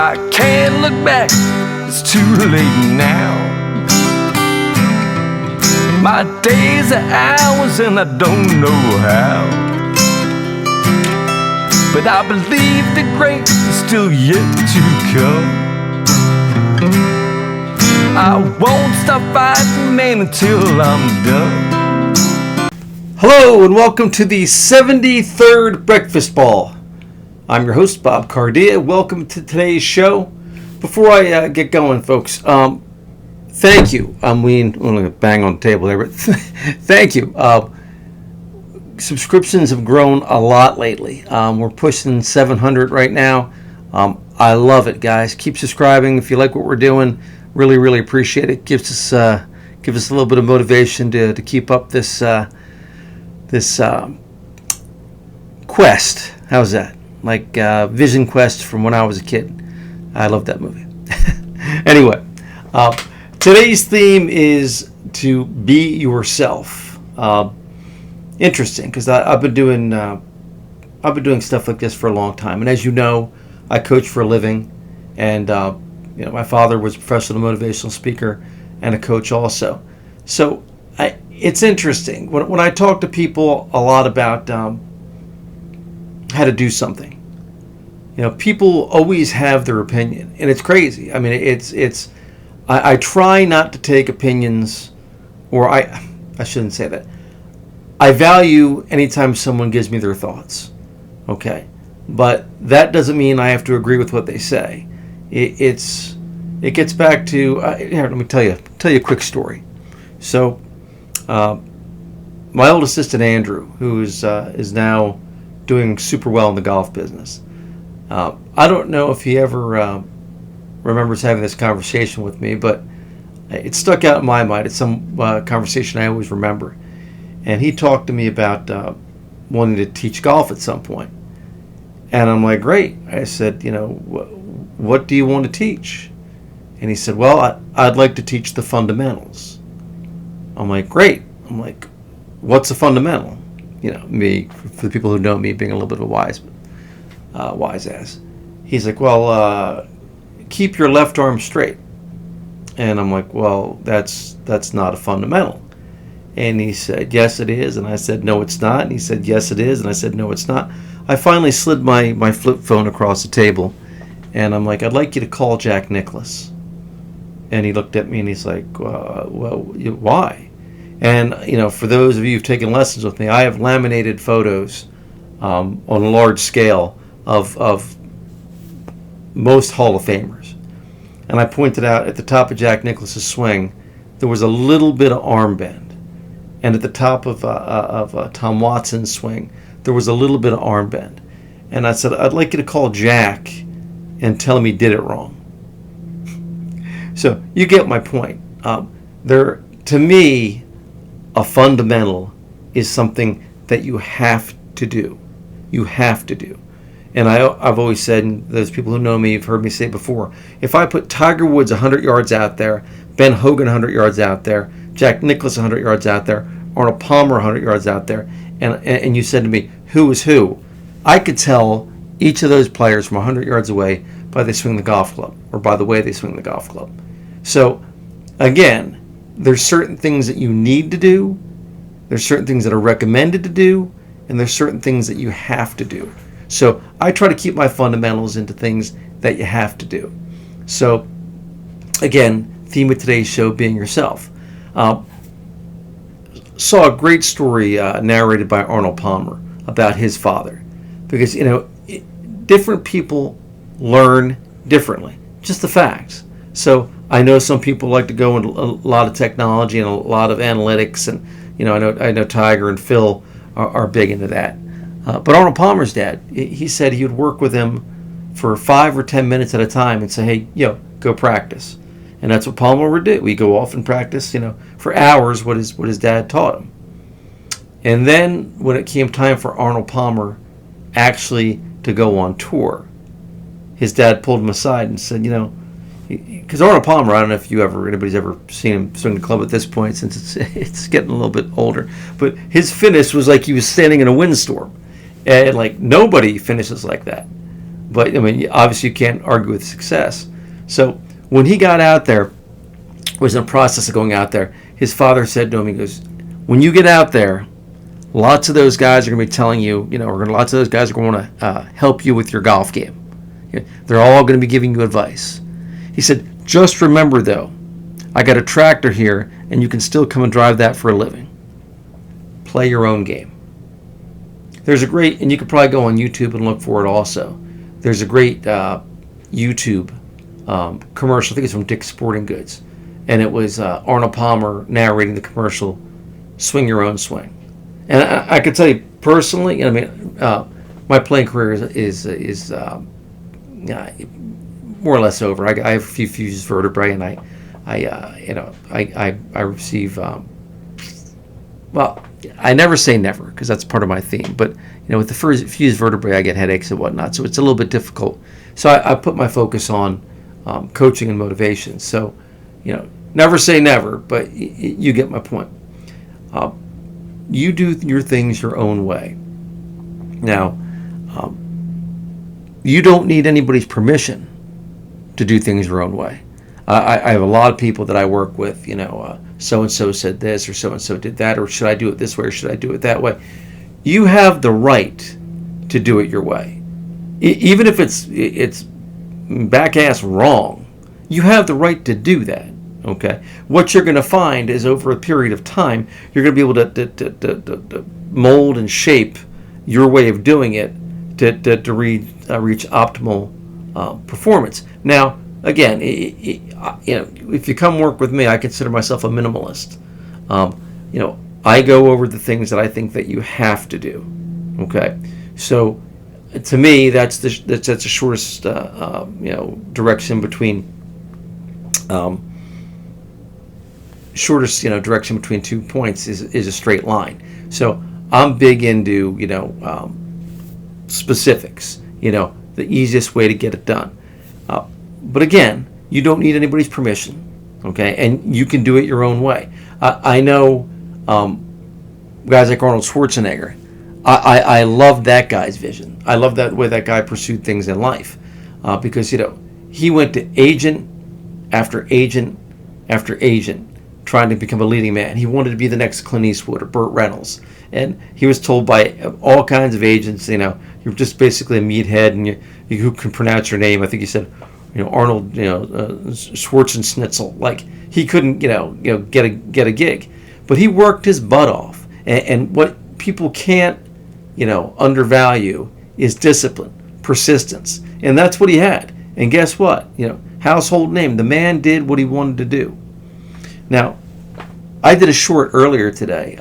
I can't look back, it's too late now. My days are hours and I don't know how, but I believe the great is still yet to come. I won't stop fighting, man, until I'm done. Hello and welcome to the 73rd Breakfast Ball. I'm your host, Bob Cardia. Welcome to today's show. Before I get going, folks, thank you. I'm going to bang on the table there, but thank you. Subscriptions have grown a lot lately. We're pushing 700 right now. I love it, guys. Keep subscribing if you like what we're doing. Really, really appreciate it. Gives us a little bit of motivation to keep up this quest. How's that? Like Vision Quest from when I was a kid. I love that movie. Anyway, today's theme is to be yourself. Interesting, because I've been doing stuff like this for a long time, and as you know, I coach for a living, and my father was a professional motivational speaker and a coach also. So it's interesting when I talk to people a lot about how to do something. People always have their opinion, and it's crazy. I mean, I try not to take opinions, or I shouldn't say that. I value anytime someone gives me their thoughts, okay? But that doesn't mean I have to agree with what they say. It gets back to here. Let me tell you a quick story. So, my old assistant Andrew, who is now doing super well in the golf business. I don't know if he ever remembers having this conversation with me, but it stuck out in my mind. It's some conversation I always remember. And he talked to me about wanting to teach golf at some point. And I'm like, great. I said, what do you want to teach? And he said, well, I'd like to teach the fundamentals. I'm like, great. I'm like, what's a fundamental? Me, for the people who know me, being a little bit of a wise ass. He's like, well, keep your left arm straight. And I'm like, well, that's not a fundamental. And he said, yes, it is. And I said, no, it's not. And he said, yes, it is. And I said, no, it's not. I finally slid my flip phone across the table. And I'm like, I'd like you to call Jack Nicklaus. And he looked at me and he's like, well, why? And, for those of you who've taken lessons with me, I have laminated photos on a large scale of most Hall of Famers. And I pointed out at the top of Jack Nicklaus's swing, there was a little bit of arm bend. And at the top of Tom Watson's swing, there was a little bit of arm bend. And I said, I'd like you to call Jack and tell him he did it wrong. So you get my point. To me, a fundamental is something that you have to do. You have to do. And I've always said, and those people who know me have heard me say it before, if I put Tiger Woods 100 yards out there, Ben Hogan 100 yards out there, Jack Nicklaus 100 yards out there, Arnold Palmer 100 yards out there, and you said to me, who is who? I could tell each of those players from 100 yards away by they swing the golf club, or by the way they swing the golf club. So, again, there's certain things that you need to do, there's certain things that are recommended to do, and there's certain things that you have to do. So I try to keep my fundamentals into things that you have to do. So, again, theme of today's show, being yourself. Saw a great story narrated by Arnold Palmer about his father. Because, different people learn differently. Just the facts. So I know some people like to go into a lot of technology and a lot of analytics, and I know Tiger and Phil are big into that. But Arnold Palmer's dad, he said he would work with him for 5 or 10 minutes at a time and say, hey, go practice. And that's what Palmer would do. We go off and practice, for hours what his dad taught him. And then when it came time for Arnold Palmer actually to go on tour, his dad pulled him aside and said, because Arnold Palmer, I don't know if anybody's ever seen him swing the club at this point, since it's getting a little bit older, but his finish was like he was standing in a windstorm. And nobody finishes like that. But I mean, obviously you can't argue with success. So when he got out there, was in the process of going out there, his father said to him, he goes, when you get out there, lots of those guys are going to be telling you, lots of those guys are going to help you with your golf game. They're all going to be giving you advice. He said, just remember though, I got a tractor here and you can still come and drive that for a living. Play your own game. There's a great, and you could probably go on YouTube and look for it also. There's a great YouTube commercial, I think it's from Dick's Sporting Goods. And it was Arnold Palmer narrating the commercial, Swing Your Own Swing. And I can tell you personally, my playing career is more or less over. I have a few fused vertebrae, and I receive. Well, I never say never because that's part of my theme. But with the fused vertebrae, I get headaches and whatnot, so it's a little bit difficult. So I put my focus on coaching and motivation. So, never say never, but you get my point. You do your things your own way. Now, you don't need anybody's permission to do things your own way. I have a lot of people that I work with, so-and-so said this or so-and-so did that, or should I do it this way or should I do it that way? You have the right to do it your way. Even if it's back-ass wrong, you have the right to do that. Okay, what you're going to find is over a period of time, you're going to be able to mold and shape your way of doing it to reach optimal performance. Now, again, if you come work with me, I consider myself a minimalist. I go over the things that I think that you have to do. Okay, so to me, that's the shortest direction between. Shortest direction between 2 points is a straight line. So I'm big into specifics, the easiest way to get it done. But again, you don't need anybody's permission, okay, and you can do it your own way. I know guys like Arnold Schwarzenegger. I love that guy's vision. I love that way that guy pursued things in life, because he went to agent after agent after agent trying to become a leading man. He wanted to be the next Clint Eastwood or Burt Reynolds. And he was told by all kinds of agents, you're just basically a meathead and you who can pronounce your name. I think he said, Arnold, Schwarzenschnitzel. Like, he couldn't, get a gig. But he worked his butt off. And what people can't, undervalue is discipline, persistence. And that's what he had. And guess what? Household name. The man did what he wanted to do. Now, I did a short earlier today.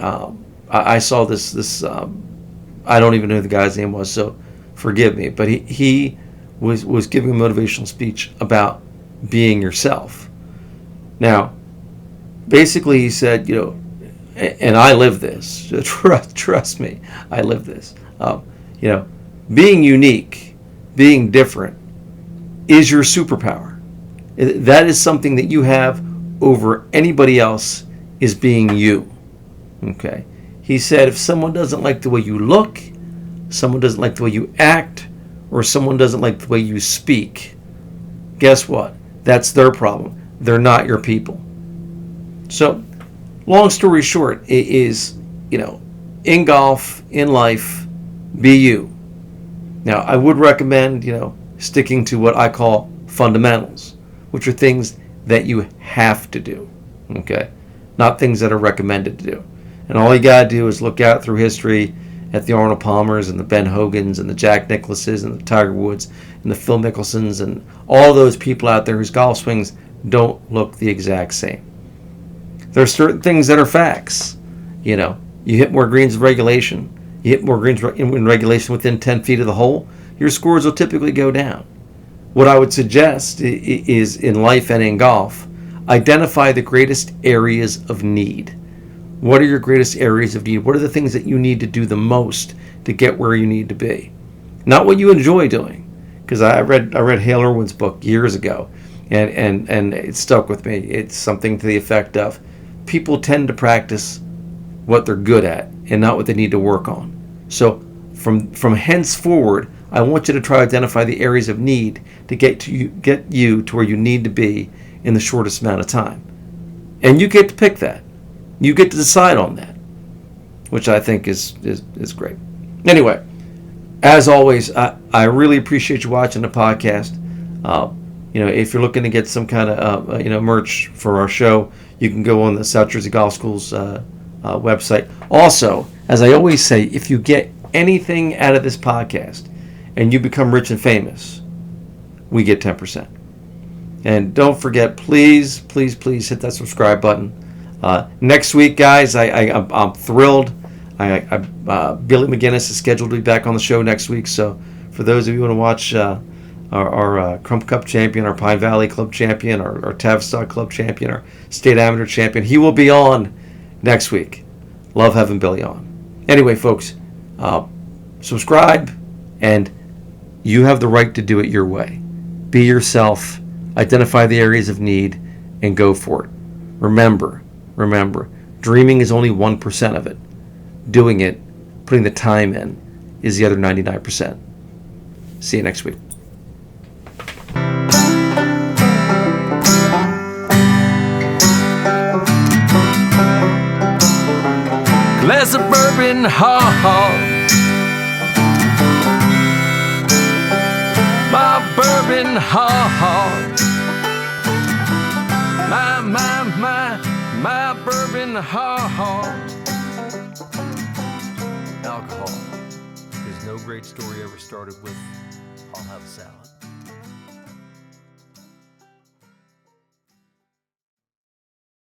I saw this. I don't even know who the guy's name was, so forgive me. But he was giving a motivational speech about being yourself. Now, basically, he said, and I live this. Trust me, I live this. Being unique, being different, is your superpower. That is something that you have over anybody else, is being you. Okay. He said if someone doesn't like the way you look, someone doesn't like the way you act, or someone doesn't like the way you speak, guess what? That's their problem. They're not your people. So, long story short, it is, in golf, in life, be you. Now, I would recommend, sticking to what I call fundamentals, which are things that you have to do, okay? Not things that are recommended to do. And all you got to do is look out through history at the Arnold Palmers and the Ben Hogans and the Jack Nicklauses and the Tiger Woods and the Phil Mickelsons and all those people out there whose golf swings don't look the exact same. There are certain things that are facts. You hit more greens in regulation, you hit more greens in regulation within 10 feet of the hole, your scores will typically go down. What I would suggest is, in life and in golf, identify the greatest areas of need. What are your greatest areas of need? What are the things that you need to do the most to get where you need to be? Not what you enjoy doing. Because I read Hale Irwin's book years ago, and it stuck with me. It's something to the effect of, people tend to practice what they're good at and not what they need to work on. So from henceforward, I want you to try to identify the areas of need to get you to where you need to be in the shortest amount of time. And you get to pick that. You get to decide on that, which I think is great. Anyway, as always, I really appreciate you watching the podcast. If you're looking to get some kind of merch for our show, you can go on the South Jersey Golf School's website. Also, as I always say, if you get anything out of this podcast and you become rich and famous, we get 10%. And don't forget, please hit that subscribe button. Next week, guys, I'm thrilled. Billy McGinnis is scheduled to be back on the show next week. So for those of you who want to watch our Crump Cup champion, our Pine Valley Club champion, our Tavistock Club champion, our State Amateur champion, he will be on next week. Love having Billy on. Anyway, folks, subscribe, and you have the right to do it your way. Be yourself, identify the areas of need, and go for it. Remember, dreaming is only 1% of it. Doing it, putting the time in, is the other 99%. See you next week. Glass of bourbon hard, my bourbon hard, my bourbon hard. Alcohol. There's no great story ever started with "I'll have a salad."